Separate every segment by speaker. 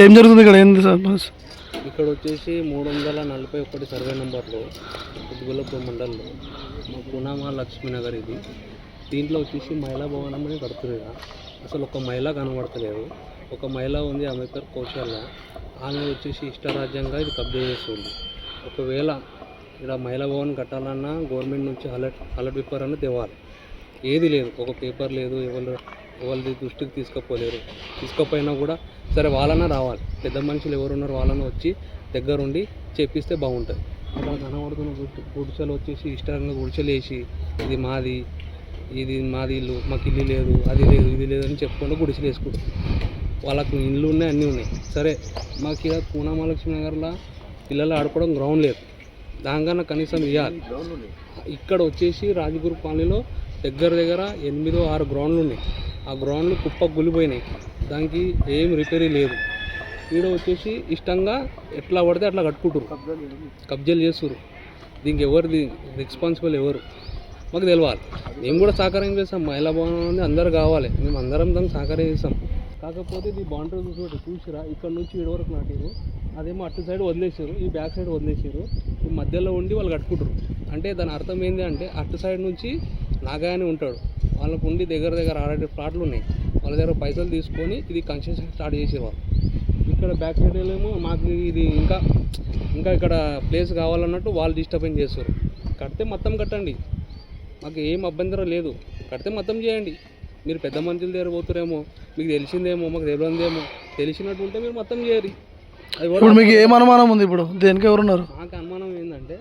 Speaker 1: ఏం జరుగుతుంది ఇక్కడ? ఏంది సార్?
Speaker 2: ఇక్కడ వచ్చేసి 341 సర్వే నెంబర్లో కుత్బుల్లాపూర్ మండలంలో మా పునామా లక్ష్మీనగర్ ఇది. దీంట్లో వచ్చేసి మహిళా భవనం అని కడుతున్నారు. అసలు ఒక మహిళ కనబడతలేదు. ఒక మహిళ ఉంది, ఆమె పేరు కౌశల్య. ఆమె వచ్చేసి ఇష్టరాజ్యంగా ఇది కబ్జా చేస్తుంది. ఒకవేళ ఇక్కడ మహిళా భవన్ కట్టాలన్నా గవర్నమెంట్ నుంచి అలర్ట్ పేపర్ అని తేవాలి. ఏది లేదు, ఒక పేపర్ లేదు, ఎవరి దృష్టికి తీసుకుపోయినా కూడా సరే వాళ్ళన్నా రావాలి. పెద్ద మనుషులు ఎవరున్నారు వాళ్ళని వచ్చి దగ్గరుండి చేపిస్తే బాగుంటుంది. అక్కడ కనబడుతున్న గుడిసెలు వచ్చేసి ఇష్టంగా గుడిసెలు వేసి ఇది మాది ఇల్లు, మాకు ఇల్లు లేదు, అది లేదు, ఇది లేదు అని చెప్పుకుంటూ గుడిసెలు వేసుకుంటారు. వాళ్ళకు ఇల్లు ఉన్నాయి, అన్నీ ఉన్నాయి. సరే మాకు ఇక్కడ పునామా లక్ష్మీనగర్లో పిల్లలు ఆడుకోవడం గ్రౌండ్ లేదు, దానికన్నా కనీసం ఇవ్వాలి. ఇక్కడ వచ్చేసి రాజగురు కాలనీలో దగ్గర 8-6 గ్రౌండ్లు ఉన్నాయి. ఆ గ్రౌండ్లు కుప్పకు గులిపోయినాయి, దానికి ఏం రిపేరీ లేదు. ఈడ వచ్చేసి ఇష్టంగా ఎట్లా పడితే అట్లా కట్టుకుంటారు, కబ్జాలు చేస్తారు. దీనికి ఎవరిది రెస్పాన్సిబుల్ ఎవరు మాకు తెలియాలి. మేము కూడా సహకారం చేస్తాం. మహిళా భవనం అనేది అందరూ కావాలి, మేము అందరం దానికి సహకారం చేస్తాం. కాకపోతే ఈ బౌండరీ చూసిరా, ఇక్కడ నుంచి ఈడ వరకు నాటారు, అదేమో అటు సైడ్ వదిలేసారు, ఈ బ్యాక్ సైడ్ వదిలేసారు. ఈ మధ్యలో ఉండి వాళ్ళు కట్టుకుంటారు. అంటే దాని అర్థం ఏంటి అంటే అటు సైడ్ నుంచి నాగాయని ఉంటాడు, వాళ్ళకు ఉండి దగ్గర 6 ప్లాట్లు ఉన్నాయి. వాళ్ళ దగ్గర పైసలు తీసుకొని ఇది కన్స్ట్రక్షన్ స్టార్ట్ చేసేవాళ్ళు. ఇక్కడ బ్యాక్ సైడ్ ఏమో మాకు ఇది ఇంకా ఇక్కడ ప్లేస్ కావాలన్నట్టు వాళ్ళు డిస్టర్బెన్స్ చేస్తారు. కడితే మొత్తం కట్టండి, మాకు ఏం అభ్యంతరం లేదు. కడితే మొత్తం చేయండి. మీరు పెద్ద మనుషుల దగ్గర పోతారేమో, మీకు తెలిసిందేమో, మాకు తెలియదేమో, తెలిసినట్టు ఉంటే మీరు మొత్తం చేయరు.
Speaker 1: ఇప్పుడు మీకు ఏం అనుమానం ఉంది? ఇప్పుడు దేనికి ఎవరున్నారు?
Speaker 2: నాకు అనుమానం ఏంటంటే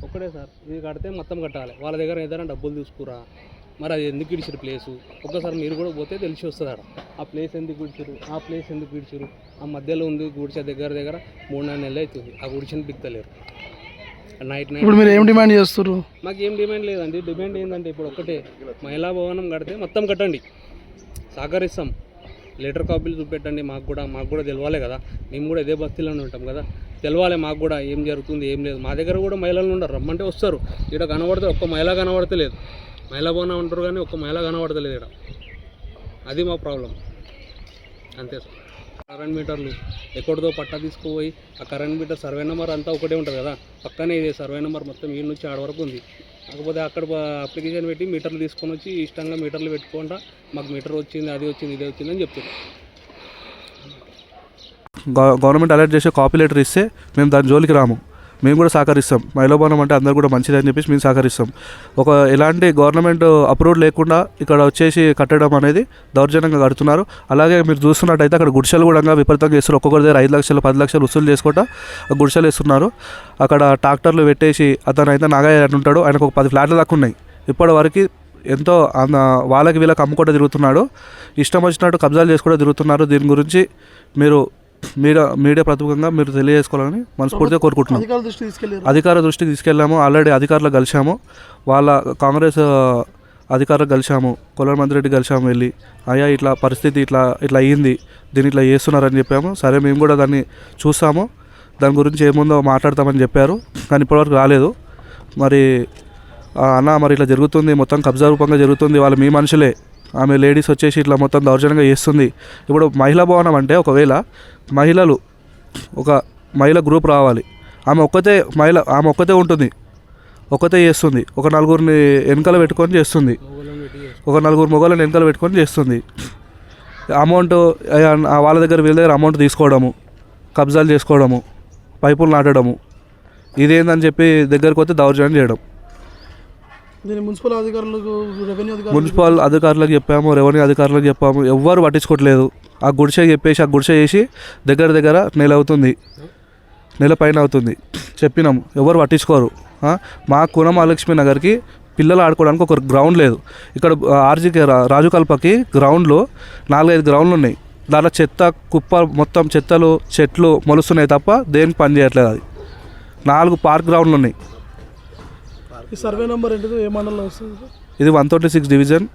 Speaker 2: ఒక్కడే సార్, ఇది కడితే మొత్తం కట్టాలి. వాళ్ళ దగ్గర ఏదైనా డబ్బులు తీసుకురా, మరి అది ఎందుకు ఇడిచారు ప్లేసు ఒక్కసారి మీరు కూడా పోతే తెలిసి వస్తుంది. ఆడ ఆ ప్లేస్ ఎందుకు ఇడిచారు, ఆ ప్లేస్ ఎందుకు ఇడిచారు, ఆ మధ్యలో ఉంది గుడిసె దగ్గర 3-4 నెలలు అవుతుంది. ఆ గుడిసెని బిక్తలేరు. నైట్
Speaker 1: ఇప్పుడు మీరు ఏం డిమాండ్ చేస్తారు?
Speaker 2: మాకు ఏం డిమాండ్ లేదండి. డిమాండ్ ఏంటంటే ఇప్పుడు ఒక్కటే, మహిళా భవనం కడితే మొత్తం కట్టండి, సహకరిస్తాం. లెటర్ కాపీలు చూపెట్టండి, మాకు కూడా తెలవాలి కదా. మేము కూడా ఇదే బస్తీలోనే ఉంటాం కదా, తెలవాలి మాకు కూడా ఏం జరుగుతుంది ఏం లేదు. మా దగ్గర కూడా మహిళలు ఉండరు, రమ్మంటే వస్తారు. ఇక్కడ కనబడితే ఒక్క మహిళ కనబడతలేదు. మహిళా భవనం ఉంటారు కానీ ఒక్క మహిళ కనబడతలేదు ఇక్కడ. అది మా ప్రాబ్లం, అంతే సార్. కరెంట్ మీటర్లు ఎక్కడితో పట్టా తీసుకుపోయి ఆ కరెంట్ మీటర్ సర్వే నెంబర్ అంతా ఒకటే ఉంటుంది కదా, పక్కనే ఇదే సర్వే నెంబర్ మొత్తం ఈ నుంచి ఆడ వరకు ఉంది. కాకపోతే అక్కడ అప్లికేషన్ పెట్టి మీటర్లు తీసుకొని వచ్చి ఇష్టంగా మీటర్లు పెట్టుకుంటా మాకు మీటర్ వచ్చింది, అది వచ్చింది, ఇది వచ్చింది అని చెప్తున్నారు.
Speaker 3: గవర్నమెంట్ అలర్ట్ చేసే కాపీ లెటర్ ఇస్తే మేము దాని జోలికి రాము, మేము కూడా సహకరిస్తాం. మహిళా భవనం అంటే అందరూ కూడా మంచిది అని చెప్పేసి మేము సహకరిస్తాం. ఎలాంటి గవర్నమెంట్ అప్రూవల్ లేకుండా ఇక్కడ వచ్చేసి కట్టడం అనేది దౌర్జన్యంగా కడుతున్నారు. అలాగే మీరు చూస్తున్నట్టయితే అక్కడ గుడిసెలు కూడా విపరీతంగా వేస్తారు. ఒక్కొక్కరి దగ్గర 5 లక్షలు 10 లక్షలు వసూలు చేసుకుంటా గుడిసెలు వేస్తున్నారు. అక్కడ ట్రాక్టర్లు పెట్టేసి అతను అయితే నాగయ్య అని ఉంటాడు, ఆయనకు ఒక 10 ఫ్లాట్లు దాకా ఉన్నాయి. ఇప్పటి వరకు ఎంతో వాళ్ళకి వీళ్ళకి అమ్ముకుంటూ తిరుగుతున్నాడు, ఇష్టం వచ్చినట్టు కబ్జాలు చేసుకుంటూ తిరుగుతున్నారు. దీని గురించి మీరు మీడియా ప్రతిపక్షంగా మీరు తెలియజేసుకోవాలని మనస్ఫూర్తిగా కోరుకుంటున్నాం. అధికార దృష్టికి తీసుకెళ్ళాము, ఆల్రెడీ అధికారులకు కలిసాము, వాళ్ళ కాంగ్రెస్ అధికారులకు కలిసాము, కొల్లాల మంత్రి కలిసాము. వెళ్ళి అయ్యా ఇట్లా పరిస్థితి ఇట్లా అయ్యింది, దీన్ని ఇట్లా చేస్తున్నారని చెప్పాము. సరే మేము కూడా దాన్ని చూసాము, దాని గురించి ఏముందో మాట్లాడతామని చెప్పారు, కానీ ఇప్పటివరకు రాలేదు. మరి అన్న మరి ఇట్లా జరుగుతుంది, మొత్తం కబ్జా రూపంగా జరుగుతుంది, వాళ్ళు మీ మనుషులే, ఆమె లేడీస్ వచ్చేసి ఇట్లా మొత్తం దౌర్జన్యంగా చేస్తుంది. ఇప్పుడు మహిళా భవనం అంటే ఒకవేళ ఒక మహిళ గ్రూప్ రావాలి, ఆమె ఒక్కతే ఉంటుంది, ఒక్కతే చేస్తుంది, ఒక 4 వెనకాల పెట్టుకొని చేస్తుంది, ఒక 4 మొగలను వెనకాల పెట్టుకొని చేస్తుంది. అమౌంట్ వాళ్ళ దగ్గర వీళ్ళ దగ్గర అమౌంట్ తీసుకోవడము, కబ్జాలు చేసుకోవడము, పైపులు నాటడము, ఇదేందని చెప్పి దగ్గరకు వస్తే దౌర్జన్యం చేయడం.
Speaker 1: మున్సిపల్
Speaker 3: అధికారులకు చెప్పాము, రెవెన్యూ అధికారులకు చెప్పాము, ఎవ్వరు పట్టించుకోవట్లేదు. ఆ గుడిసె చేసి దగ్గర నెల పైన అవుతుంది చెప్పినాము, ఎవరు పట్టించుకోరు. మా పునామా లక్ష్మీనగర్కి పిల్లలు ఆడుకోవడానికి ఒక గ్రౌండ్ లేదు. ఇక్కడ రాజు కల్పకి గ్రౌండ్లో 4-5 గ్రౌండ్లు ఉన్నాయి. దాంట్లో చెత్త కుప్ప మొత్తం చెత్తలు చెట్లు మొలుస్తున్నాయి తప్ప దేనికి పని చేయట్లేదు. అది 4 పార్క్ గ్రౌండ్లు ఉన్నాయి.
Speaker 1: ఈ సర్వే నెంబర్ ఏంటిది, ఏ మండలంలో వస్తుంది?
Speaker 3: ఇది 136 డివిజన్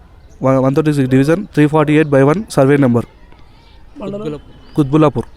Speaker 3: 348/1 సర్వే నెంబర్, కుత్బుల్లాపూర్.